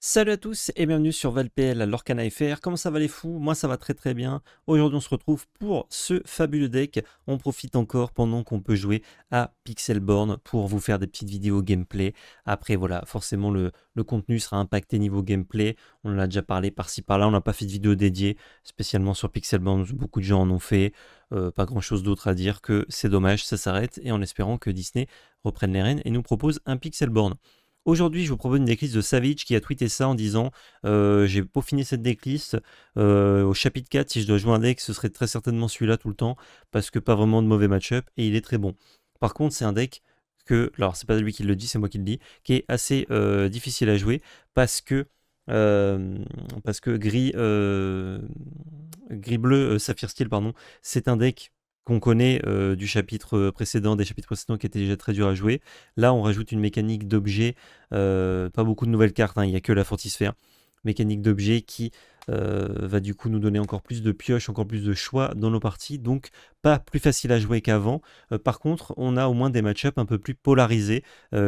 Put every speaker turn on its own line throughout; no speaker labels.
Salut à tous et bienvenue sur ValPL à Lorcana FR. Comment ça va les fous? Moi ça va très très bien. Aujourd'hui on se retrouve pour ce fabuleux deck. On profite encore pendant qu'on peut jouer à Pixelborn pour vous faire des petites vidéos gameplay. Après voilà, forcément le contenu sera impacté niveau gameplay. On en a déjà parlé par-ci par-là. On n'a pas fait de vidéo dédiée spécialement sur Pixelborn. Beaucoup de gens en ont fait. Pas grand chose d'autre à dire que c'est dommage, ça s'arrête. Et en espérant que Disney reprenne les rênes et nous propose un Pixelborn. Aujourd'hui, je vous propose une decklist de Savage qui a tweeté ça en disant j'ai peaufiné cette decklist au chapitre 4, si je dois jouer un deck, ce serait très certainement celui-là tout le temps, parce que pas vraiment de mauvais match-up, et il est très bon. Par contre, c'est un deck que, alors c'est pas lui qui le dit, c'est moi qui le dis, qui est assez difficile à jouer, parce que gris-bleu, Saphir Steel, pardon, c'est un deck qu'on connaît du chapitre précédent, des chapitres précédents qui étaient déjà très durs à jouer. Là, on rajoute une mécanique d'objet, pas beaucoup de nouvelles cartes, hein, il n'y a que la Fortisphère. Mécanique d'objet qui va du coup nous donner encore plus de pioches, encore plus de choix dans nos parties, donc pas plus facile à jouer qu'avant. Par contre, on a au moins des match-ups un peu plus polarisés,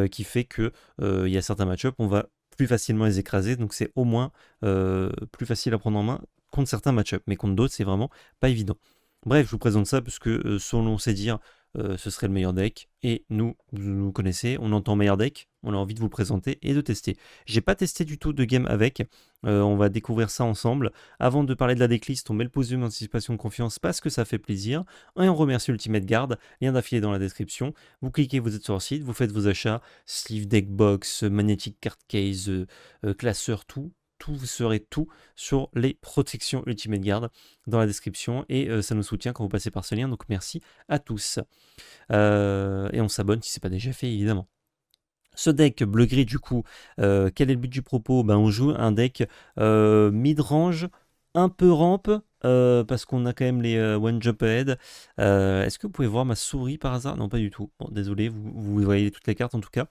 qui fait que il y a certains match-ups, on va plus facilement les écraser, donc c'est au moins plus facile à prendre en main contre certains match-ups, mais contre d'autres, c'est vraiment pas évident. Bref, je vous présente ça parce que selon sait dire, ce serait le meilleur deck. Et nous, vous nous connaissez, on entend meilleur deck, on a envie de vous le présenter et de tester. J'ai pas testé du tout de game avec, on va découvrir ça ensemble. Avant de parler de la decklist, on met le podium d'anticipation de confiance parce que ça fait plaisir. Et on remercie Ultimate Guard, lien d'affilié dans la description. Vous cliquez, vous êtes sur le site, vous faites vos achats, sleeve deck box, magnetic card case, classeur, tout. Vous serez tout sur les protections Ultimate Guard dans la description et ça nous soutient quand vous passez par ce lien, donc merci à tous. Et on s'abonne si ce n'est pas déjà fait évidemment. Ce deck bleu-gris du coup, quel est le but du propos? On joue un deck mid-range, un peu rampe, parce qu'on a quand même les one jump ahead. Est-ce que vous pouvez voir ma souris par hasard? Non, pas du tout. Bon, désolé, vous voyez toutes les cartes en tout cas.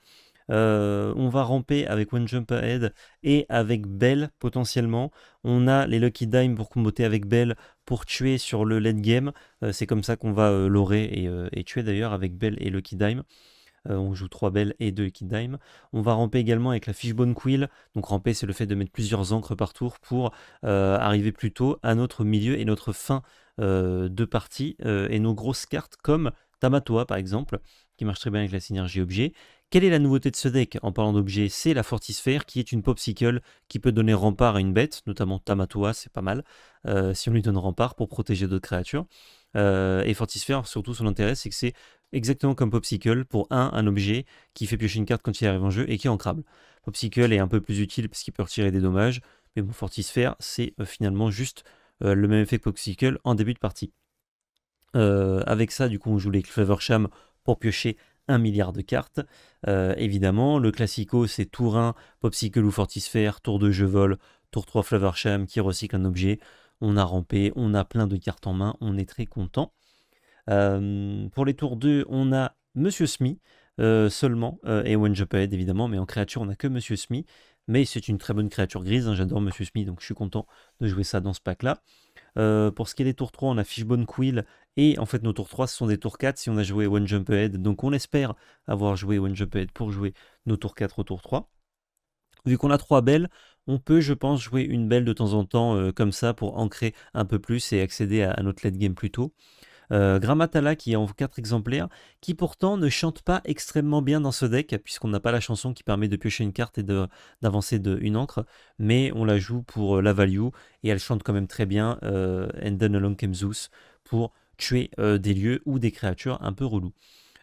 On va ramper avec One Jump Ahead et avec Bell potentiellement. On a les Lucky Dime pour comboter avec Bell pour tuer sur le late game. C'est comme ça qu'on va lorer et tuer d'ailleurs avec Bell et Lucky Dime. On joue 3 Bell et 2 Lucky Dime. On va ramper également avec la Fishbone Quill. Donc ramper, c'est le fait de mettre plusieurs encres par tour pour arriver plus tôt à notre milieu et notre fin de partie. Et nos grosses cartes comme Tamatoa par exemple, qui marche très bien avec la synergie objet. Quelle est la nouveauté de ce deck en parlant d'objet? C'est la Fortisphère qui est une Popsicle qui peut donner rempart à une bête, notamment Tamatoa, c'est pas mal, si on lui donne rempart pour protéger d'autres créatures. Et Fortisphère, surtout son intérêt, c'est que c'est exactement comme Popsicle, pour un objet qui fait piocher une carte quand il arrive en jeu et qui est ancrable. Popsicle est un peu plus utile parce qu'il peut retirer des dommages, mais bon, Fortisphère, c'est finalement juste le même effet que Popsicle en début de partie. Avec ça, du coup, on joue les Cleversham pour piocher 1 milliard de cartes. Évidemment, le classico, c'est tour 1, Popsicle ou Fortisphère, tour 2, je vole, tour 3, Flavorsham qui recycle un objet. On a rampé, on a plein de cartes en main, on est très content. Pour les tours 2, on a Monsieur Smee seulement, et One Jump Ahead évidemment, mais en créature, on n'a que Monsieur Smee. Mais c'est une très bonne créature grise, hein, j'adore Monsieur Smee, donc je suis content de jouer ça dans ce pack-là. Pour ce qui est des tours 3, on a Fishbone Quill, et en fait nos tours 3 ce sont des tours 4 si on a joué One Jump Ahead, donc on espère avoir joué One Jump Ahead pour jouer nos tours 4 au tour 3. Vu qu'on a 3 belles, on peut je pense jouer une belle de temps en temps comme ça pour ancrer un peu plus et accéder à notre late game plus tôt. Grammatala qui est en 4 exemplaires, qui pourtant ne chante pas extrêmement bien dans ce deck, puisqu'on n'a pas la chanson qui permet de piocher une carte et d'avancer d'une encre, mais on la joue pour la value, et elle chante quand même très bien And Then Along Came Zeus, pour tuer des lieux ou des créatures un peu relous.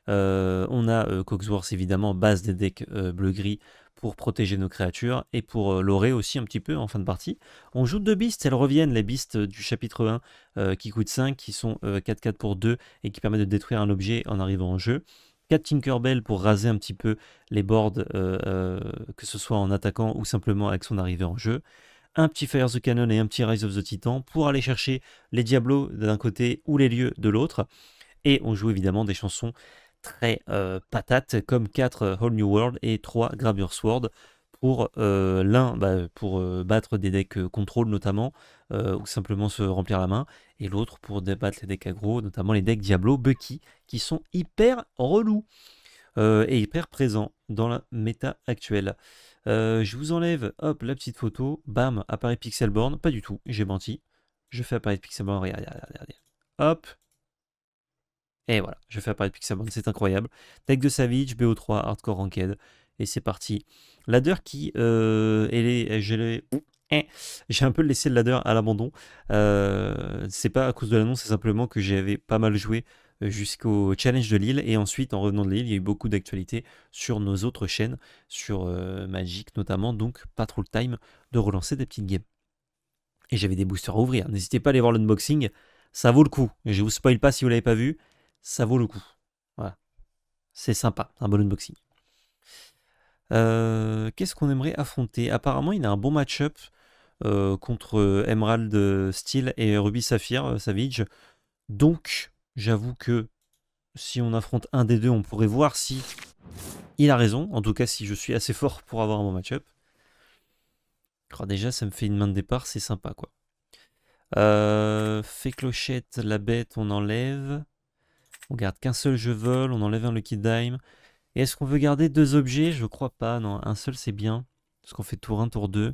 On a Cogsworth évidemment, base des decks bleu-gris, pour protéger nos créatures et pour l'aurer aussi un petit peu en fin de partie. On joue 2 beasts, elles reviennent, les beasts du chapitre 1 qui coûtent 5, qui sont 4-4 pour 2 et qui permettent de détruire un objet en arrivant en jeu. 4 Tinkerbell pour raser un petit peu les boards, que ce soit en attaquant ou simplement avec son arrivée en jeu. Un petit Fire the Cannon et un petit Rise of the Titan pour aller chercher les Diablos d'un côté ou les lieux de l'autre. Et on joue évidemment des chansons très patates comme 4 Whole New World et 3 Grab Your Sword pour l'un pour battre des decks contrôle notamment ou simplement se remplir la main, et l'autre pour débattre les decks aggro, notamment les decks Diablo, Bucky, qui sont hyper relous et hyper présents dans la méta actuelle. Je vous enlève, hop, la petite photo. Bam, apparaît Pixelborn. Pas du tout, j'ai menti. Je fais apparaître Pixelborn, regardez, regardez. Hop. Et voilà, je fais apparaître Pixelborn, c'est incroyable. Deck de Savage, BO3, Hardcore Ranked. Et c'est parti. Ladder qui, j'ai un peu laissé le ladder à l'abandon. C'est pas à cause de l'annonce, c'est simplement que j'avais pas mal joué jusqu'au challenge de Lille. Et ensuite, en revenant de Lille, il y a eu beaucoup d'actualités sur nos autres chaînes, sur Magic notamment. Donc, pas trop le time de relancer des petites games. Et j'avais des boosters à ouvrir. N'hésitez pas à aller voir l'unboxing, ça vaut le coup. Et je vous spoil pas si vous l'avez pas vu, ça vaut le coup. Voilà, c'est sympa, un bon unboxing. Qu'est-ce qu'on aimerait affronter? Apparemment, il a un bon match-up contre Emerald Steel et Ruby Saphir Savage. Donc, j'avoue que si on affronte un des deux, on pourrait voir si il a raison. En tout cas, si je suis assez fort pour avoir un bon match-up. Alors déjà, ça me fait une main de départ, c'est sympa, quoi. Fait clochette, la bête, on enlève. On garde qu'un seul jeu vol, on enlève un Lucky Dime. Et est-ce qu'on veut garder deux objets? Je crois pas, non. Un seul, c'est bien. Parce qu'on fait tour 1, tour 2.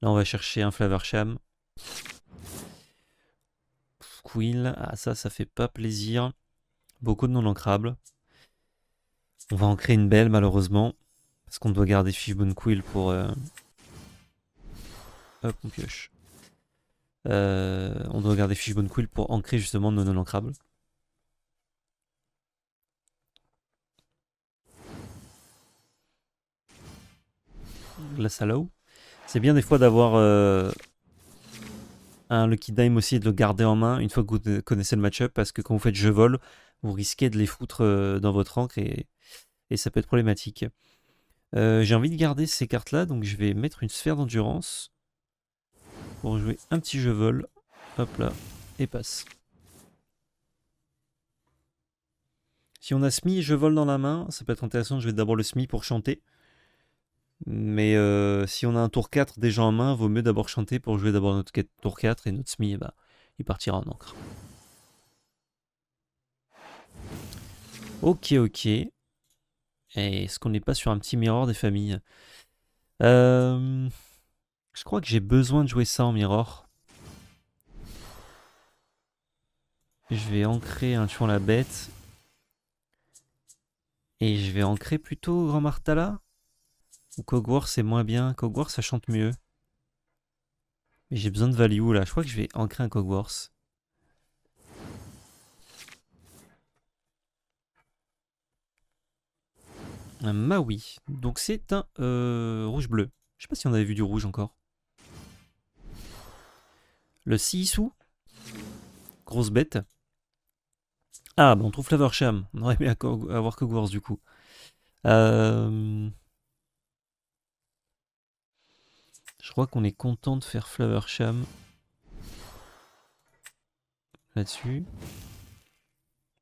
Là, on va chercher un Flavorsham. Quill. Ah, ça fait pas plaisir. Beaucoup de non ancrables. On va en créer une belle, malheureusement. Parce qu'on doit garder Fishbone Quill pour... Hop, on pioche. On doit garder Fishbone Quill pour ancrer justement nos non ancrables. Glass Hollow. C'est bien des fois d'avoir un Lucky Dime aussi et de le garder en main une fois que vous connaissez le match-up, parce que quand vous faites jeu vol, vous risquez de les foutre dans votre encre et ça peut être problématique. J'ai envie de garder ces cartes-là, donc je vais mettre une sphère d'endurance pour jouer un petit jeu vol. Hop là, et passe. Si on a Smi et jeu vol dans la main, ça peut être intéressant de jouer d'abord le Smi pour chanter. Mais si on a un tour 4 déjà en main, vaut mieux d'abord chanter pour jouer d'abord notre tour 4 et notre Smi, bah, il partira en encre. Ok, ok. Et est-ce qu'on n'est pas sur un petit mirror des familles? Je crois que j'ai besoin de jouer ça en mirror. Je vais ancrer un tuant la bête. Et je vais ancrer plutôt Grand Martala. Ou Kog'War c'est moins bien. Kog'War ça chante mieux. Mais j'ai besoin de value là. Je crois que je vais ancrer un Kog'War. Un Maui. Donc c'est un rouge-bleu. Je sais pas si on avait vu du rouge encore. Le Sisu. Grosse bête. Ah, bah on trouve Flavorsham. On aurait aimé avoir Kog'War du coup. Je crois qu'on est content de faire Flavorsham là-dessus.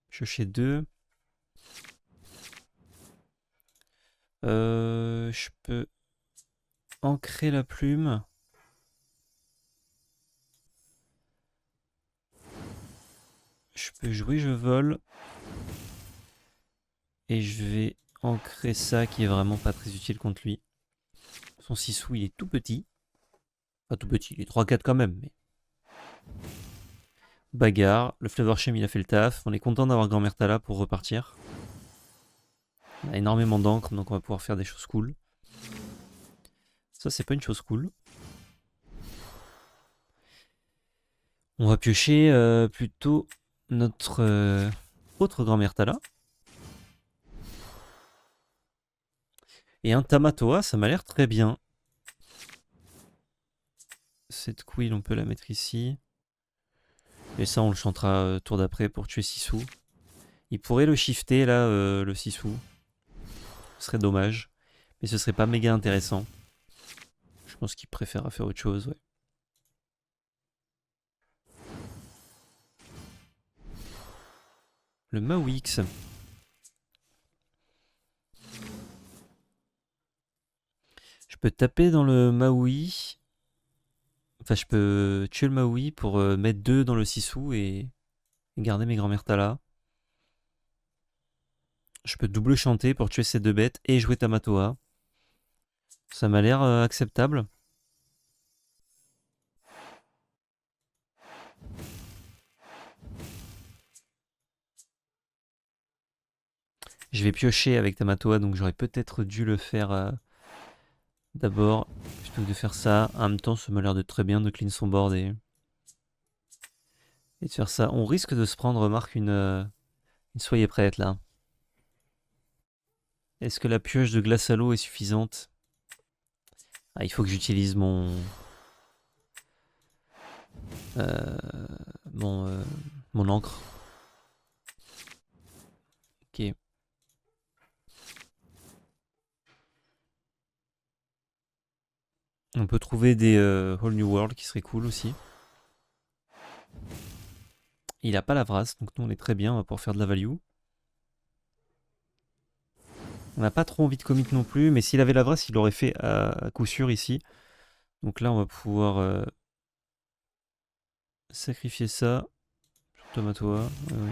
Piocher 2. Je peux ancrer la plume. Je peux jouer, je vole. Et je vais ancrer ça qui est vraiment pas très utile contre lui. Son 6 il est tout petit. Pas tout petit, il est 3-4 quand même. Mais... Bagarre, le Flavorsham il a fait le taf. On est content d'avoir Grand Mertala pour repartir. On a énormément d'encre, donc on va pouvoir faire des choses cool. Ça, c'est pas une chose cool. On va piocher plutôt notre autre Grand Mertala. Et un Tamatoa, ça m'a l'air très bien. Cette Quill, on peut la mettre ici. Et ça, on le chantera tour d'après pour tuer Sisu. Il pourrait le shifter là, le Sisu. Ce serait dommage. Mais ce serait pas méga intéressant. Je pense qu'il préférera faire autre chose, ouais. Le Mawix. Je peux taper dans le Maui. Enfin, je peux tuer le Maui pour mettre 2 dans le Sisu et garder mes Grand Mertala. Je peux double chanter pour tuer ces deux bêtes et jouer Tamatoa. Ça m'a l'air acceptable. Je vais piocher avec Tamatoa, donc j'aurais peut-être dû le faire d'abord, plutôt que de faire ça. En même temps, ça m'a l'air de très bien de clean son board et de faire ça. On risque de se prendre, remarque, une soyez prête là. Est-ce que la pioche de glace à l'eau est suffisante? Ah, il faut que j'utilise euh, mon, euh, mon encre. Ok. On peut trouver des Whole New World qui seraient cool aussi. Il a pas la vrasse, donc nous on est très bien, on va pouvoir faire de la value. On n'a pas trop envie de commit non plus, mais s'il avait la vrasse, il l'aurait fait à coup sûr ici. Donc là, on va pouvoir sacrifier ça. Tomatoa, ouais, ouais.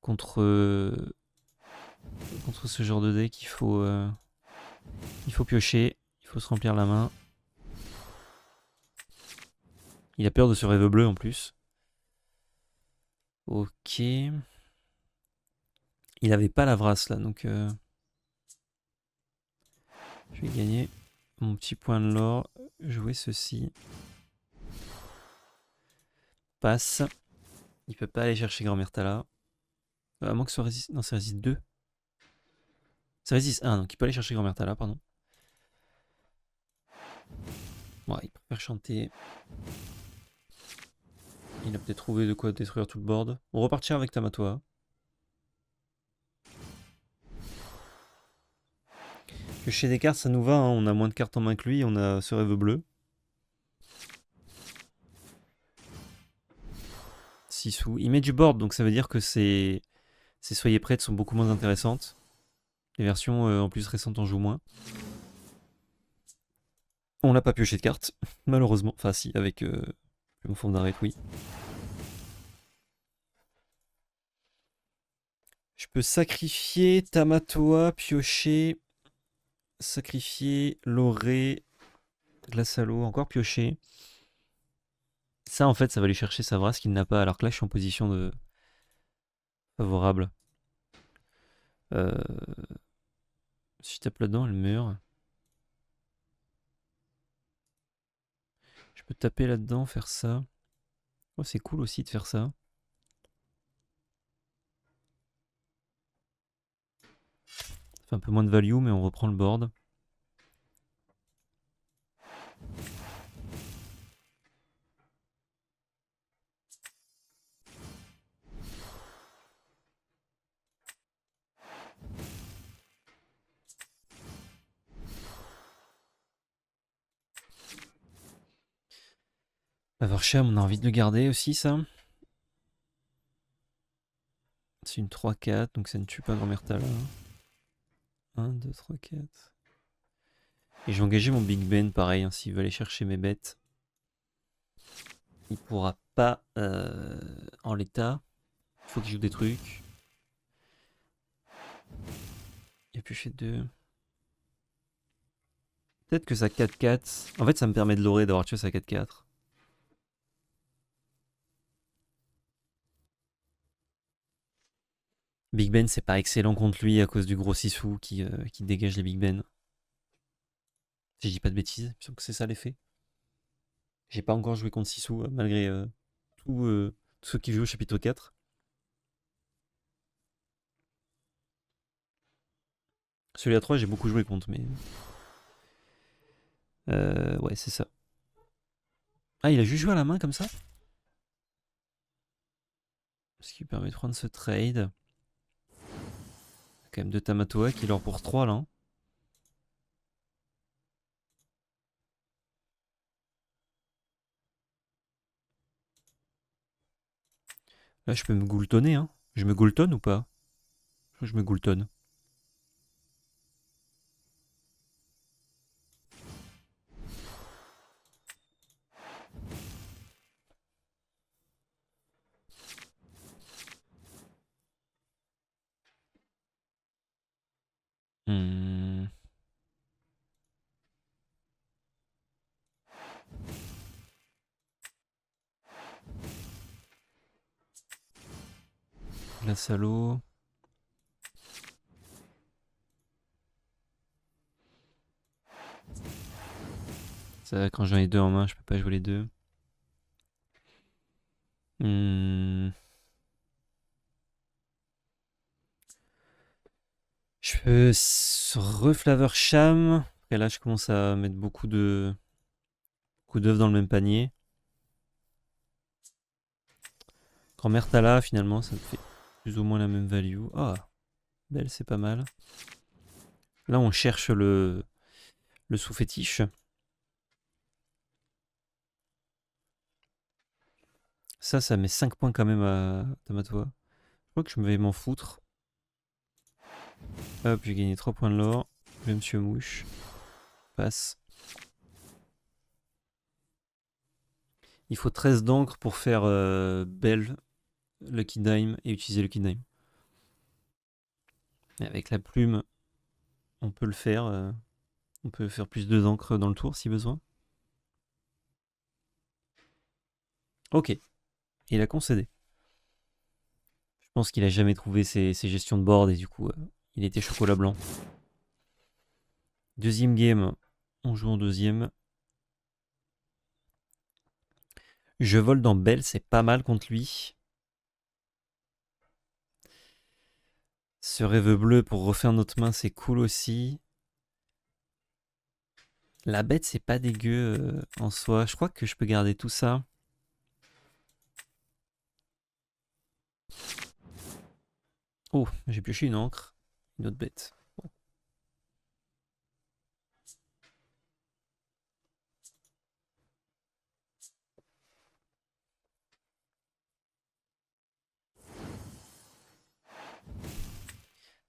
Contre, contre ce genre de deck, il faut piocher, il faut se remplir la main. Il a peur de ce rêve bleu en plus. Ok. Il avait pas la vrasse là, donc je vais gagner mon petit point de l'or. Jouer ceci. Passe. Il peut pas aller chercher Grand-Mère Tala. À moins que ça résiste. Non, ça résiste 2. Ça résiste 1, donc il peut aller chercher Grand-Mère Tala, pardon. Ouais, il préfère chanter. Il a peut-être trouvé de quoi détruire tout le board. On repartira avec Tamatoa. Piocher des cartes, ça nous va. Hein. On a moins de cartes en main que lui. On a ce rêve bleu. 6 sous. Il met du board, donc ça veut dire que ses soyez prêtes sont beaucoup moins intéressantes. Les versions en plus récentes en jouent moins. On n'a pas pioché de cartes, malheureusement. Enfin, si, avec le fond d'arrêt, oui. Je peux sacrifier Tamatoa, piocher, sacrifier Loré, glace à l'eau, encore piocher. Ça, en fait, ça va lui chercher sa vrasse qu'il n'a pas, alors que là, je suis en position de favorable. Euh, Si je tape là-dedans, elle meurt. Je peux taper là-dedans, faire ça. Oh, c'est cool aussi de faire ça. Ça fait un peu moins de value, mais on reprend le board. Avarcham, on a envie de le garder aussi, ça. C'est une 3-4, donc ça ne tue pas Grand-Mère Tala. 1, 2, 3, 4. Et j'ai engagé mon Big Ben, pareil, hein, s'il veut aller chercher mes bêtes. Il pourra pas en l'état. Il faut qu'il joue des trucs. Il a pioché 2. Peut-être que sa 4-4. En fait, ça me permet de l'aurer d'avoir tué sa 4-4. Big Ben, c'est pas excellent contre lui à cause du gros Sissou qui dégage les Big Ben. Si je dis pas de bêtises, il me semble que c'est ça l'effet. J'ai pas encore joué contre Sissou, malgré tous ceux qui jouent au chapitre 4. Celui à 3, j'ai beaucoup joué contre, mais. Ouais, c'est ça. Ah, il a juste joué à la main comme ça? Ce qui permet de prendre ce trade. Quand même deux Tamatoa qui leur pour 3 là. Hein. Là, je peux me goultonner. Hein. Je me goultonne ou pas? Je me goultonne. Hmm. Glace à l'eau. Ça, quand j'en ai deux en main, je peux pas jouer les deux. Hmm. Je peux reflavor cham. Et là, je commence à mettre beaucoup d'œufs dans le même panier. Grand-mère Tala, finalement, ça me fait plus ou moins la même value. Ah, belle, c'est pas mal. Là, on cherche le sous-fétiche. Ça met 5 points quand même à Tamatoa. Je crois que je vais m'en foutre. Hop, j'ai gagné 3 points de l'or. Le Monsieur Mouche. Passe. Il faut 13 d'encre pour faire Belle, Lucky Dime et utiliser Lucky Dime. Et avec la plume, on peut le faire. On peut faire plus de d'encre dans le tour si besoin. Ok. Il a concédé. Je pense qu'il a jamais trouvé ses gestions de board et du coup, il était chocolat blanc. Deuxième game. On joue en deuxième. Je vole dans Belle, c'est pas mal contre lui. Ce rêve bleu pour refaire notre main, c'est cool aussi. La bête, c'est pas dégueu en soi. Je crois que je peux garder tout ça. Oh, j'ai pioché une encre. Une autre bête. Bon.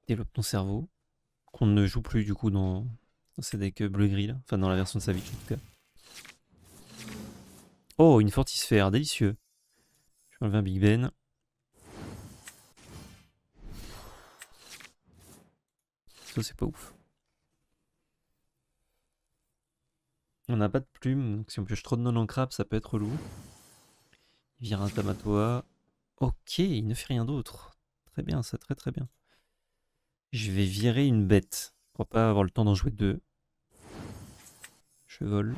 Développe ton cerveau. Qu'on ne joue plus du coup dans ces decks bleu-gris là. Enfin, dans la version de Savage en tout cas. Oh, une fortisphère, délicieux. Je vais enlever un Big Ben. Ça, c'est pas ouf. On n'a pas de plume, donc si on pioche trop de non-ancrable, ça peut être relou. Il vire un Tamatoa. Ok, il ne fait rien d'autre. Très bien, ça, très très bien. Je vais virer une bête. Je crois pas avoir le temps d'en jouer deux. Je vole.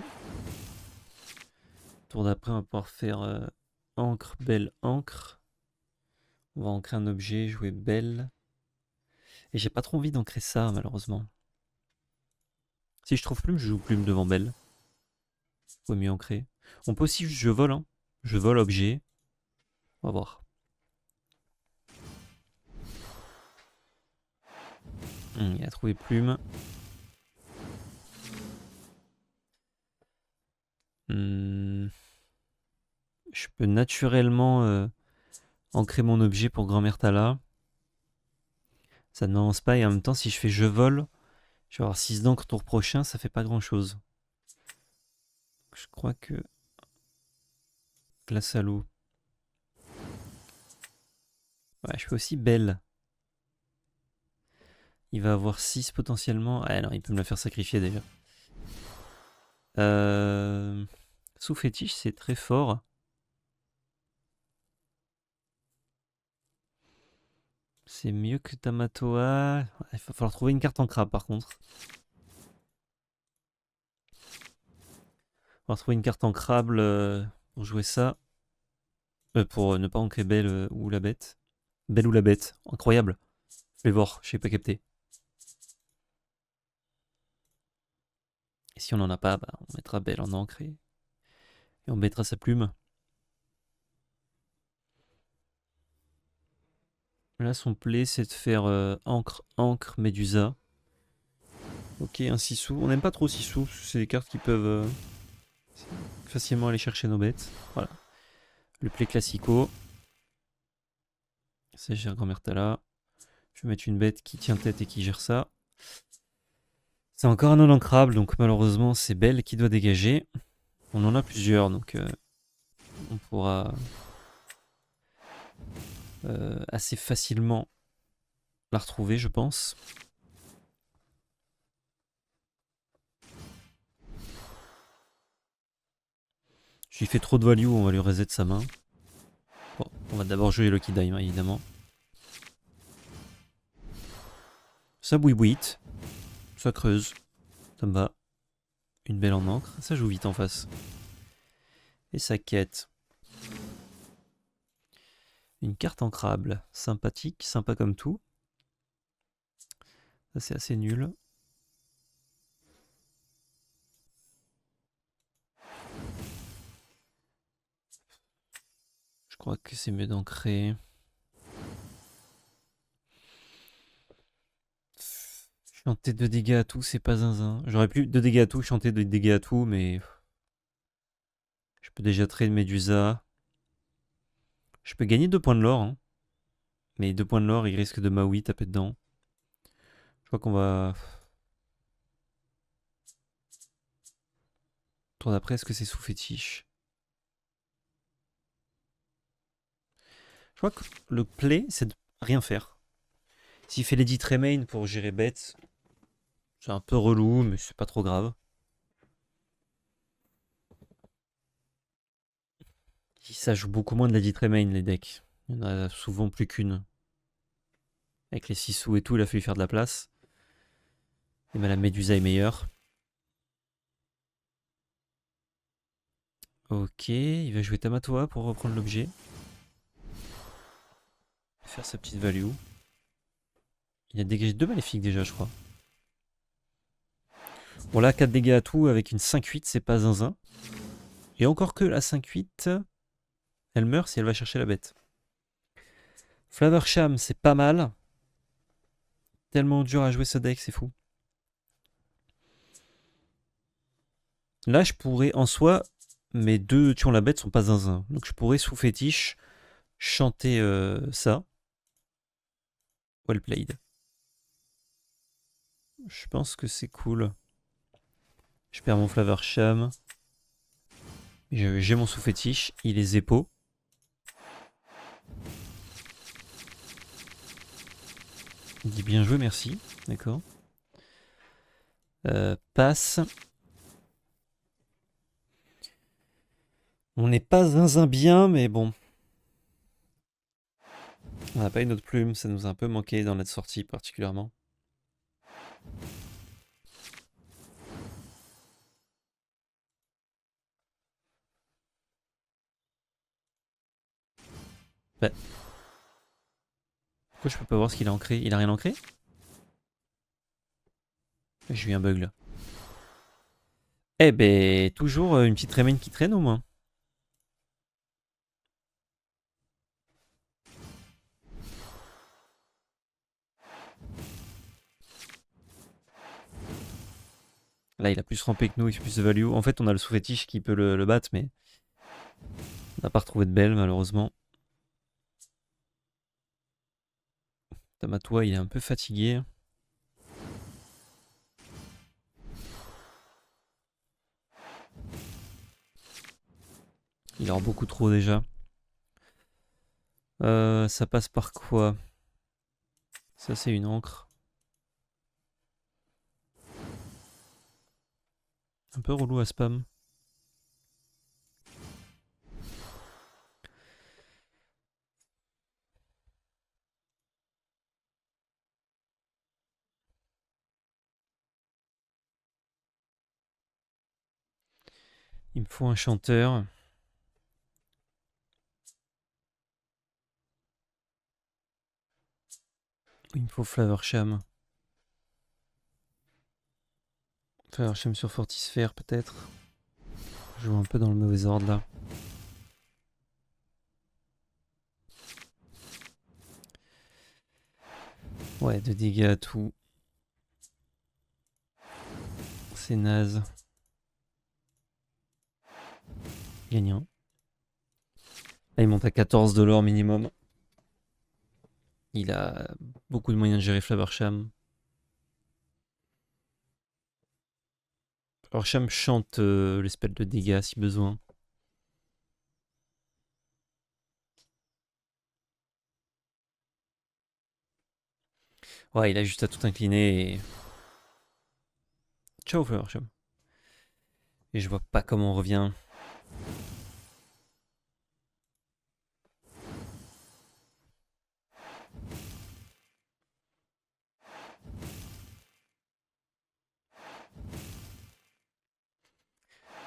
Tour d'après, on va pouvoir faire encre, belle, encre. On va ancrer un objet, jouer belle. Et j'ai pas trop envie d'ancrer ça, malheureusement. Si je trouve plume, je joue plume devant belle. Faut mieux ancrer. On peut aussi, je vole, hein. Je vole objet. On va voir. Il a trouvé plume. Je peux naturellement ancrer mon objet pour grand-mère Tala. Ça ne m'avance pas et en même temps, si je fais je vole, je vais avoir 6 d'encre tour prochain, ça fait pas grand-chose. Je crois que... Glace à l'eau. Ouais, je fais aussi belle. Il va avoir 6 potentiellement. Ah non, il peut me la faire sacrifier déjà. Sous fétiche, c'est très fort. C'est mieux que Tamatoa. Il va falloir trouver une carte en crabe par contre. On va trouver une carte en crabe pour jouer ça. Pour ne pas ancrer Belle ou la bête. Belle ou la bête. Incroyable. Je vais voir, je n'ai pas capté. Et si on n'en a pas, bah, on mettra Belle en encre et on mettra sa plume. Là, son play, c'est de faire encre, encre, Médusa. Ok, un 6 sous. On n'aime pas trop 6 sous, parce que c'est des cartes qui peuvent facilement aller chercher nos bêtes. Voilà. Le play classico. C'est gère grand-mère Tala. Je vais mettre une bête qui tient tête et qui gère ça. C'est encore un non ancrable, donc malheureusement, c'est Belle qui doit dégager. On en a plusieurs, donc on pourra assez facilement la retrouver, je pense. S'il fait trop de value, on va lui reset sa main. Bon, on va d'abord jouer Lucky Dime, évidemment. Ça bouille-bouite. Ça creuse. Ça me va. Une belle en encre. Ça joue vite en face. Et ça quête. Une carte ancrable. Sympathique. Sympa comme tout. Ça, c'est assez nul. Je crois que c'est mieux d'ancrer. Chanter 2 dégâts à tout, c'est pas zinzin. J'aurais pu 2 dégâts à tout, chanter 2 dégâts à tout, mais... Je peux déjà trade Medusa. Je peux gagner 2 points de l'or. Hein. Mais 2 points de l'or, il risque de Maui taper dedans. Je crois qu'on va... Tour d'après, est-ce que c'est sous fétiche? Je crois que le play, c'est de rien faire. S'il fait l'edit remain pour gérer bête, c'est un peu relou, mais c'est pas trop grave. Ça joue beaucoup moins de l'edit remain, les decks. Il y en a souvent plus qu'une. Avec les 6 sous et tout, il a fallu faire de la place. Et ben la Medusa est meilleure. Ok, il va jouer Tamatoa pour reprendre l'objet. Faire sa petite value. Il a dégagé 2 maléfiques déjà, je crois. Bon là, 4 dégâts à tout avec une 5-8, c'est pas zinzin. Et encore que la 5-8, elle meurt si elle va chercher la bête. Flavorsham, c'est pas mal. Tellement dur à jouer ce deck, c'est fou. Là, je pourrais, en soi, mes 2 tuons la bête sont pas zinzin. Donc je pourrais, sous fétiche, chanter ça. Well played. Je pense que c'est cool. Je perds mon Flavorsham. J'ai mon sous-fétiche. Il est Zeppo. Il dit bien joué, merci. D'accord. Passe. On n'est pas zinzin bien, mais bon. On n'a pas une autre plume, ça nous a un peu manqué dans notre sortie particulièrement. Bah. Pourquoi je peux pas voir ce qu'il a ancré? Il a rien ancré? J'ai eu un bug là. Eh ben, toujours une petite remain qui traîne au moins. Là, il a plus rampé que nous, il fait plus de value. En fait, on a le sous-fétiche qui peut le battre, mais on n'a pas retrouvé de belle, malheureusement. Tamatoa, il est un peu fatigué. Il a beaucoup trop déjà. Ça passe par quoi? Ça, c'est une encre. Un peu relou à spam. Il me faut un chanteur. Il me faut Flavorsham. Flavorsham sur Fortisphère peut-être. Je joue un peu dans le mauvais ordre là. Ouais, 2 dégâts à tout. C'est naze. Gagnant. Là, il monte à 14 de l'or minimum. Il a beaucoup de moyens de gérer Flavorsham. Flavorsham chante les spells de dégâts si besoin. Ouais, il a juste à tout incliner et... Ciao Flavorsham. Et je vois pas comment on revient.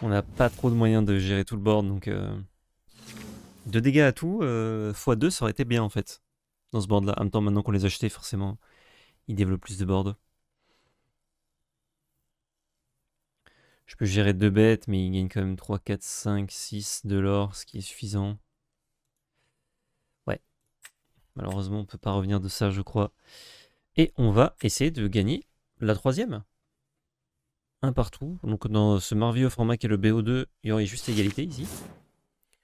On n'a pas trop de moyens de gérer tout le board, donc 2 dégâts à tout, x2 ça aurait été bien en fait, dans ce board là. En même temps, maintenant qu'on les a achetés, forcément, ils développent plus de board. Je peux gérer 2 bêtes, mais ils gagnent quand même 3, 4, 5, 6 de l'or, ce qui est suffisant. Ouais, malheureusement on peut pas revenir de ça je crois. Et on va essayer de gagner la 3ème. Un partout, donc dans ce merveilleux format qui est le BO2, il y aurait juste égalité ici.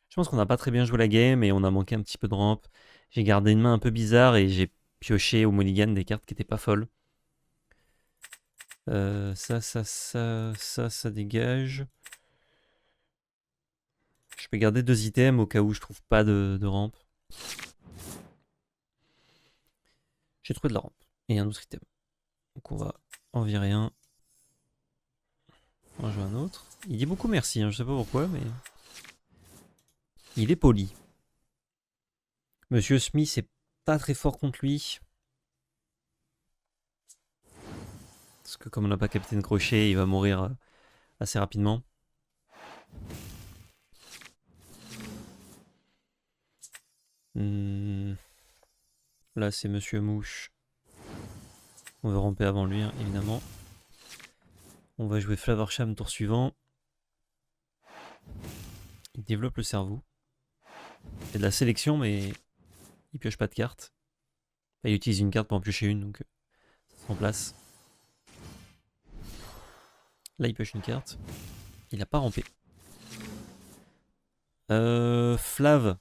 Je pense qu'on n'a pas très bien joué la game et on a manqué un petit peu de rampe. J'ai gardé une main un peu bizarre et j'ai pioché au mulligan des cartes qui étaient pas folles. Ça dégage. Je peux garder 2 items au cas où je trouve pas de rampe. J'ai trouvé de la rampe et un autre item. Donc on va en virer un. On va jouer un autre. Il dit beaucoup merci, je sais pas pourquoi, mais il est poli. Monsieur Smith est pas très fort contre lui. Parce que comme on n'a pas Capitaine Crochet, il va mourir assez rapidement. Là, c'est Monsieur Mouche. On veut ramper avant lui, hein, évidemment. On va jouer Flavorsham tour suivant. Il développe le cerveau. Il y a de la sélection, mais il pioche pas de cartes. Il utilise une carte pour en piocher une, donc ça se remplace. Là, il pioche une carte. Il n'a pas rampé. Flav.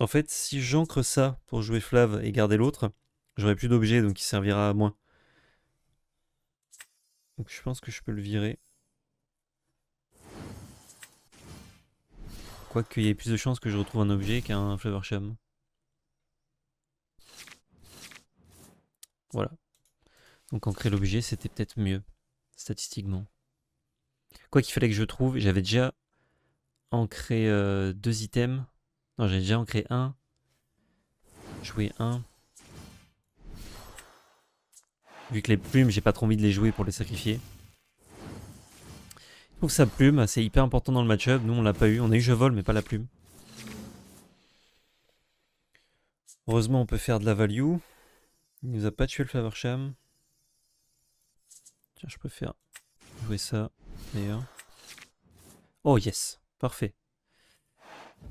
En fait, si j'ancre ça pour jouer Flav et garder l'autre, j'aurai plus d'objets, donc il servira à moins. Donc je pense que je peux le virer. Quoique il y ait plus de chances que je retrouve un objet qu'un Flavorsham. Voilà. Donc ancrer l'objet, c'était peut-être mieux, statistiquement. Quoi qu'il fallait que je trouve, j'avais déjà ancré 2 items. Non, j'ai déjà ancré un. Joué un. Vu que les plumes, j'ai pas trop envie de les jouer pour les sacrifier. Je trouve que sa plume, c'est hyper important dans le match-up. Nous, on l'a pas eu. On a eu je vole, mais pas la plume. Heureusement, on peut faire de la value. Il nous a pas tué le Flavorsham. Tiens, je préfère jouer ça, d'ailleurs. Oh, yes. Parfait.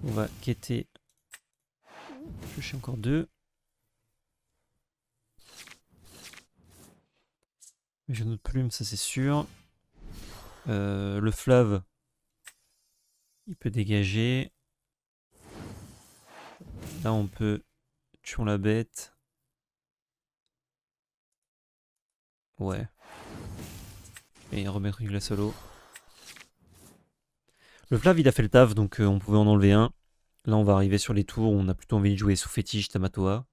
On va quêter. Je suis encore 2. J'ai une autre plume, ça c'est sûr. Le Flav, il peut dégager. Là, on peut tuer la bête. Ouais. Et remettre une glace solo. Le Flav, il a fait le taf, donc on pouvait en enlever un. Là, on va arriver sur les tours où on a plutôt envie de jouer sous fétiche Tamatoa.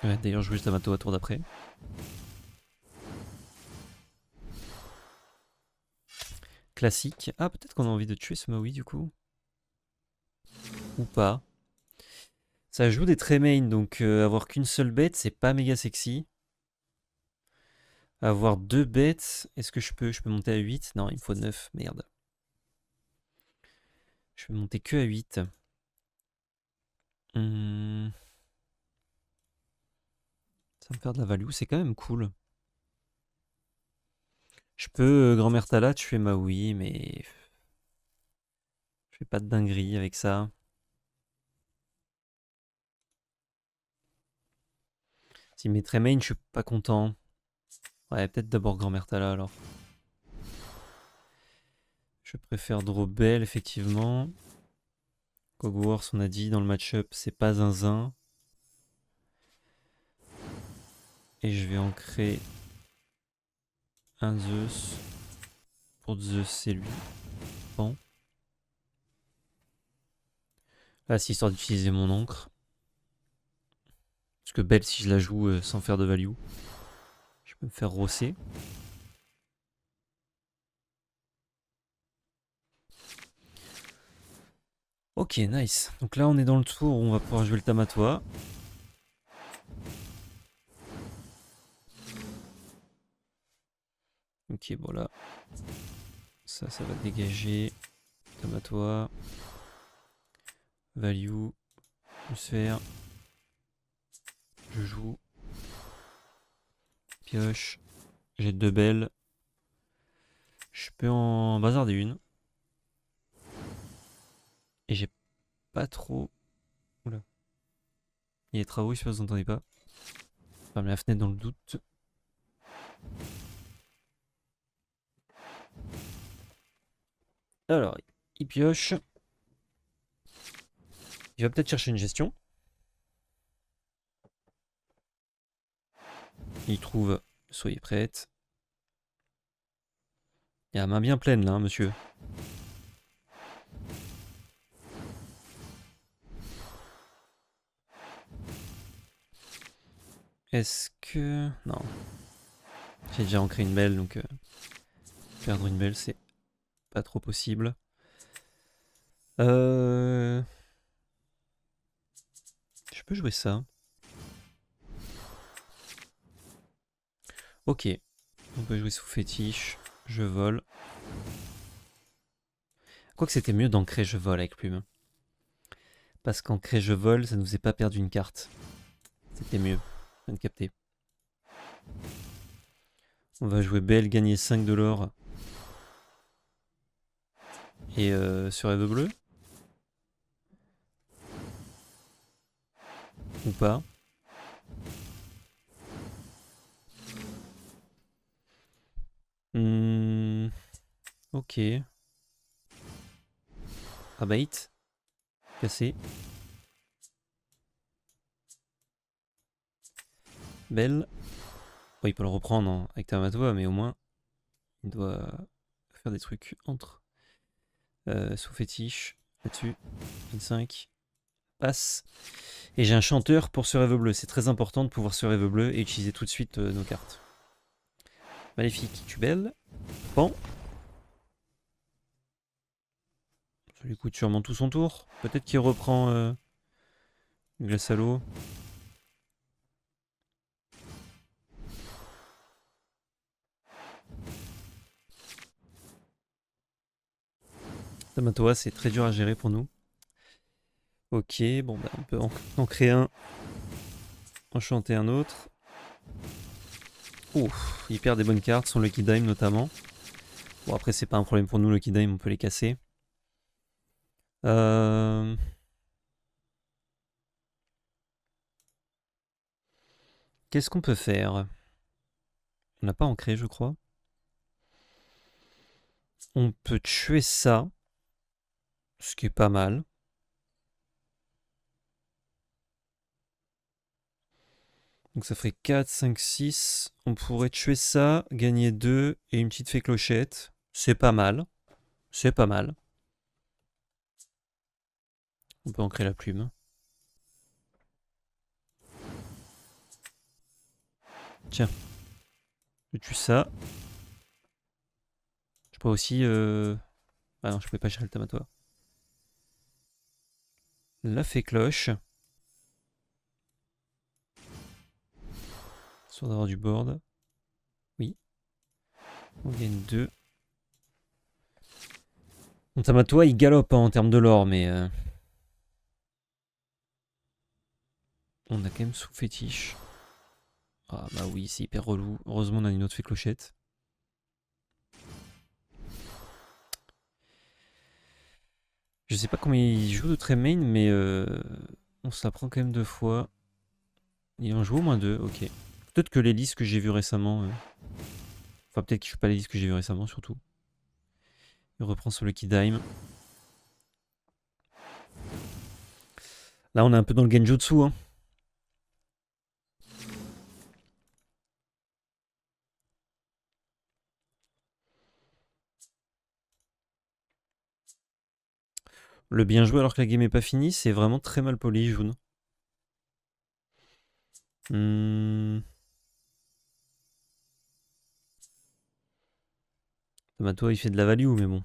Ouais, d'ailleurs, je joue Tamatoa tour d'après. Classique. Ah, peut-être qu'on a envie de tuer ce Maui du coup. Ou pas. Ça joue des très main, donc avoir qu'une seule bête, c'est pas méga sexy. Avoir 2 bêtes, est-ce que je peux monter à 8? Non, il me faut 9, merde. Je vais monter que à 8. Ça va me faire de la value, c'est quand même cool. Je peux grand-mère Tala tuer Maui, mais je fais pas de dinguerie avec ça. S'il met très main, je suis pas content. Ouais, peut-être d'abord grand-mère Tala alors. Je préfère draw belle, effectivement. Hogwarts, on a dit dans le match-up, c'est pas zinzin. Et je vais ancrer un Zeus. Pour Zeus, c'est lui. Bon. Là, c'est histoire d'utiliser mon encre. Parce que belle, si je la joue sans faire de value, je peux me faire rosser. Ok, nice. Donc là, on est dans le tour où on va pouvoir jouer le Tamatoa. Ok, bon là. Ça va dégager. Tomatois. Value. Sphère. Je joue. Pioche. J'ai 2 belles. Je peux en bazarder une. Et j'ai pas trop... Oula. Il y a des travaux, je sais pas si vous entendez pas. Ferme la fenêtre dans le doute. Alors, il pioche. Il va peut-être chercher une gestion. Il trouve, soyez prête. Il y a la main bien pleine là, hein, monsieur. Est-ce que... Non. J'ai déjà ancré une belle, donc perdre une belle, c'est pas trop possible. Je peux jouer ça. Ok. On peut jouer sous fétiche. Je vole. Quoique c'était mieux d'ancrer je vole avec plume. Parce qu'ancrer je vole, ça ne nous faisait pas perdre une carte. C'était mieux. Je viens de capter. On va jouer belle, gagner 5 de l'or. Et sur Eve bleu. Ou pas. Ok. Abate. Cassé. Belle. Oh, il peut le reprendre hein, avec Tamatoa, mais au moins, il doit faire des trucs entre. Sous fétiche. Là-dessus. 25. Passe. Et j'ai un chanteur pour ce rêve bleu. C'est très important de pouvoir ce rêve bleu et utiliser tout de suite nos cartes. Maléfique, tu belle. Pan. Ça lui coûte sûrement tout son tour. Peut-être qu'il reprend glace à l'eau. Tamatoa, c'est très dur à gérer pour nous. Ok, bon bah on peut en créer un. Enchanter un autre. Ouf, il perd des bonnes cartes, son Lucky Dime notamment. Bon après c'est pas un problème pour nous, Lucky Dime, on peut les casser. Qu'est-ce qu'on peut faire? On n'a pas ancré je crois. On peut tuer ça. Ce qui est pas mal. Donc ça ferait 4, 5, 6. On pourrait tuer ça, gagner 2 et une petite fée clochette. C'est pas mal. C'est pas mal. On peut ancrer la plume. Tiens. Je tue ça. Je peux aussi... Ah non, je pouvais pas gérer le tamatoire. La fée cloche. Histoire d'avoir du board. Oui. On gagne 2. Mon Tamatoa il galope hein, en termes de lore, mais on a quand même sous fétiche. Ah bah oui, c'est hyper relou. Heureusement on a une autre fée clochette. Je sais pas comment il joue de très main, mais on se la prend quand même 2 fois. Il en joue au moins 2, ok. Peut-être que les listes que j'ai vues récemment... Enfin peut-être que je ne suis pas les listes que j'ai vues récemment surtout. Il reprend sur Lucky Dime. Là on est un peu dans le Genjutsu hein. Le bien joué alors que la game est pas finie, c'est vraiment très mal poli, June. Tamato il fait de la value, mais bon.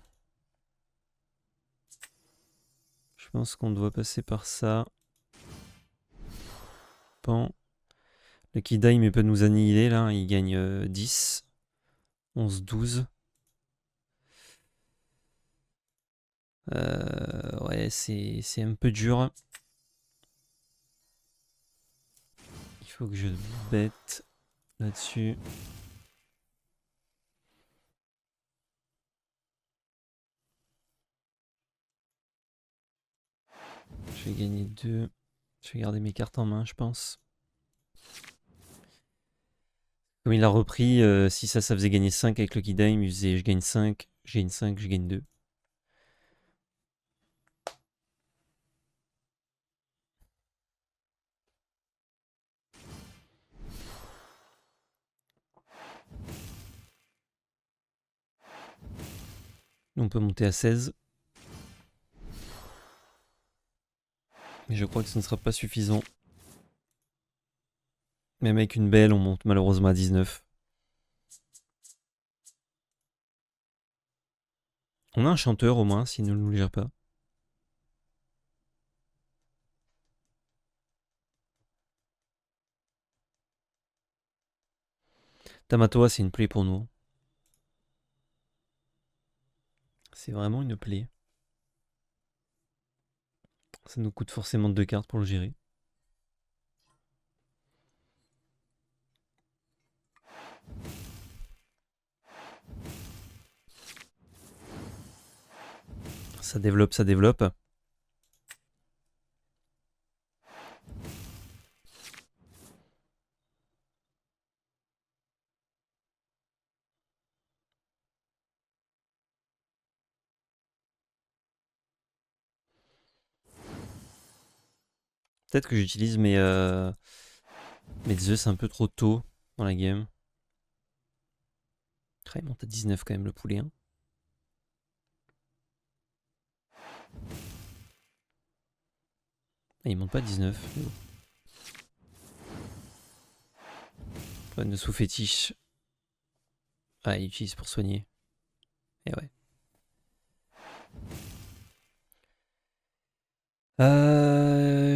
Je pense qu'on doit passer par ça. Pan. Le Kidai mais peut nous annihiler là, il gagne 10. 11-12. Ouais, c'est un peu dur. Il faut que je bête là-dessus. Je vais gagner 2. Je vais garder mes cartes en main, je pense. Comme il a repris, si ça faisait gagner 5 avec Lucky Dime, il faisait je gagne 5, je gagne 5, je gagne 2. On peut monter à 16. Mais je crois que ce ne sera pas suffisant. Même avec une belle, on monte malheureusement à 19. On a un chanteur au moins, s'il ne nous le gère pas. Tamatoa, c'est une plaie pour nous. C'est vraiment une plaie. Ça nous coûte forcément 2 cartes pour le gérer. Ça développe, ça développe. Peut-être que j'utilise mes Zeus un peu trop tôt dans la game. Il monte à 19 quand même le poulet. Hein. Ah, il monte pas à 19. Problème de sous-fétiche. Ah, il utilise pour soigner. Et ouais.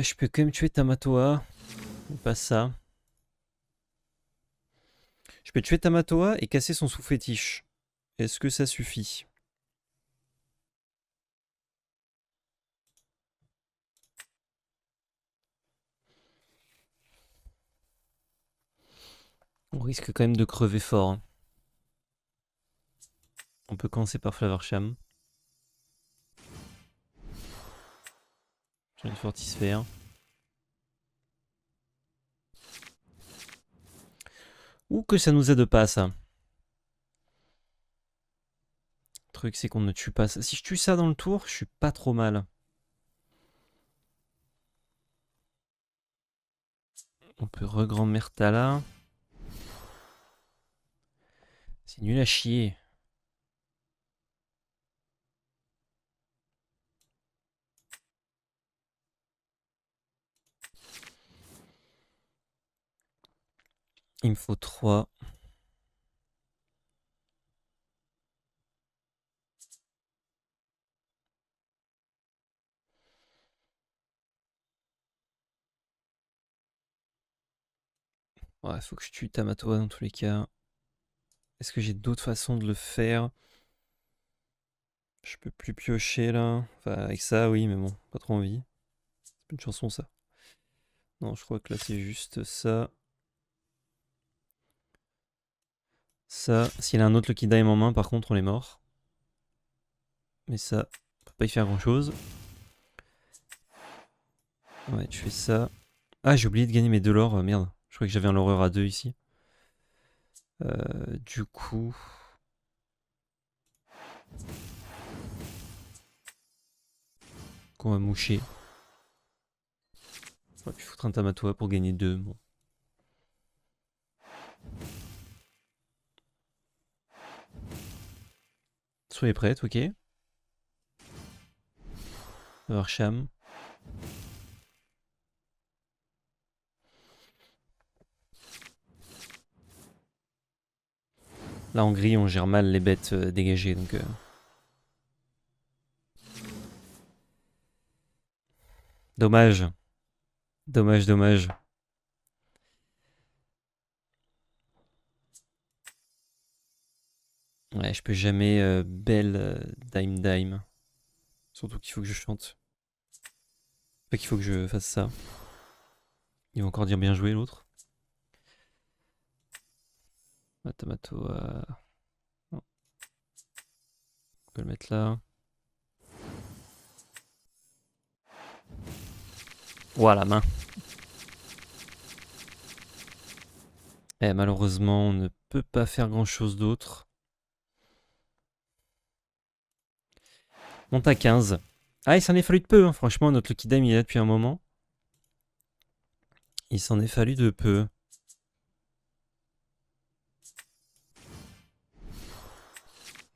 Je peux quand même tuer Tamatoa. Pas ça. Je peux tuer Tamatoa et casser son sous-fétiche. Est-ce que ça suffit? On risque quand même de crever fort. Hein. On peut commencer par Flavarcham. J'ai une fortisphère. Ou que ça nous aide pas, ça. Le truc, c'est qu'on ne tue pas ça. Si je tue ça dans le tour, je suis pas trop mal. On peut re-grand-mère Tala. C'est nul à chier. Il me faut 3. Ouais, faut que je tue Tamatoa dans tous les cas. Est-ce que j'ai d'autres façons de le faire? Je peux plus piocher là. Enfin, avec ça, oui, mais bon, pas trop envie. C'est pas une chanson ça. Non, je crois que là c'est juste ça. Ça, s'il a un autre Lucky Dime en main, par contre, on est mort. Mais ça, on peut pas y faire grand chose. Ouais, tu fais ça. Ah, j'ai oublié de gagner mes 2 lore. Merde, je crois que j'avais un loreur à 2 ici. Du coup. Qu'on va moucher. On va puis foutre un Tamatoa pour gagner 2. Bon. Soyez prête, ok. Varcham. Là en gris, on gère mal les bêtes dégagées, donc. Dommage. Dommage, dommage. Ouais, je peux jamais belle dime dime. Surtout qu'il faut que je chante. Pas qu'il faut que je fasse ça. Il va encore dire bien joué l'autre. Matamato. On peut le mettre là. Voilà, main. Et malheureusement, on ne peut pas faire grand chose d'autre. Monte à 15. Ah, il s'en est fallu de peu, hein. Franchement, notre Lucky Dime il est là depuis un moment. Il s'en est fallu de peu.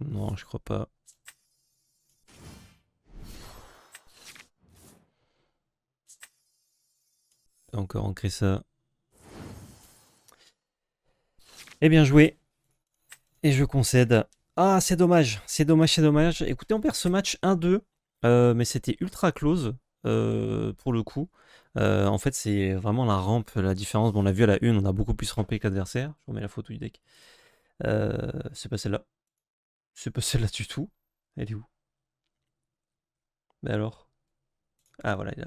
Non, je crois pas. Encore ancrer ça. Et bien joué. Et je concède. Ah, c'est dommage. C'est dommage, c'est dommage. Écoutez, on perd ce match 1-2. Mais c'était ultra close pour le coup. En fait, c'est vraiment la rampe, la différence. Bon, on l'a vu à la une, on a beaucoup plus rampé que l'adversaire. Je vous remets la photo du deck. C'est pas celle-là. C'est pas celle-là du tout. Elle est où? Mais alors? Ah, voilà, elle est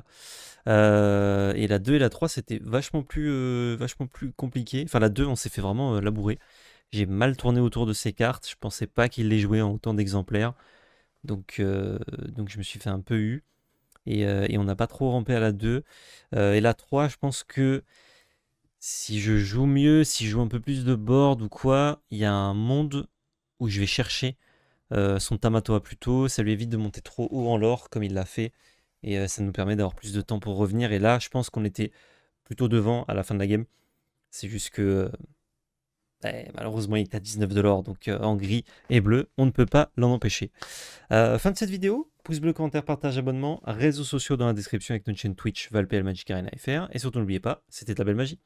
là. Et la 2 et la 3, c'était vachement plus compliqué. Enfin, la 2, on s'est fait vraiment labourer. J'ai mal tourné autour de ces cartes. Je pensais pas qu'il les jouait en autant d'exemplaires. Donc je me suis fait un peu eu. Et on n'a pas trop rampé à la 2. Et la 3, je pense que si je joue mieux, si je joue un peu plus de board ou quoi, il y a un monde où je vais chercher son Tamatoa plus tôt. Ça lui évite de monter trop haut en lore comme il l'a fait. Et ça nous permet d'avoir plus de temps pour revenir. Et là, je pense qu'on était plutôt devant à la fin de la game. C'est juste que malheureusement, il est à 19 de l'or. Donc en gris et bleu, on ne peut pas l'en empêcher. Fin de cette vidéo. Pouce bleu, commentaire, partage, abonnement. Réseaux sociaux dans la description avec notre chaîne Twitch, ValPL Magic Arena FR. Et surtout, n'oubliez pas, c'était de la belle magie.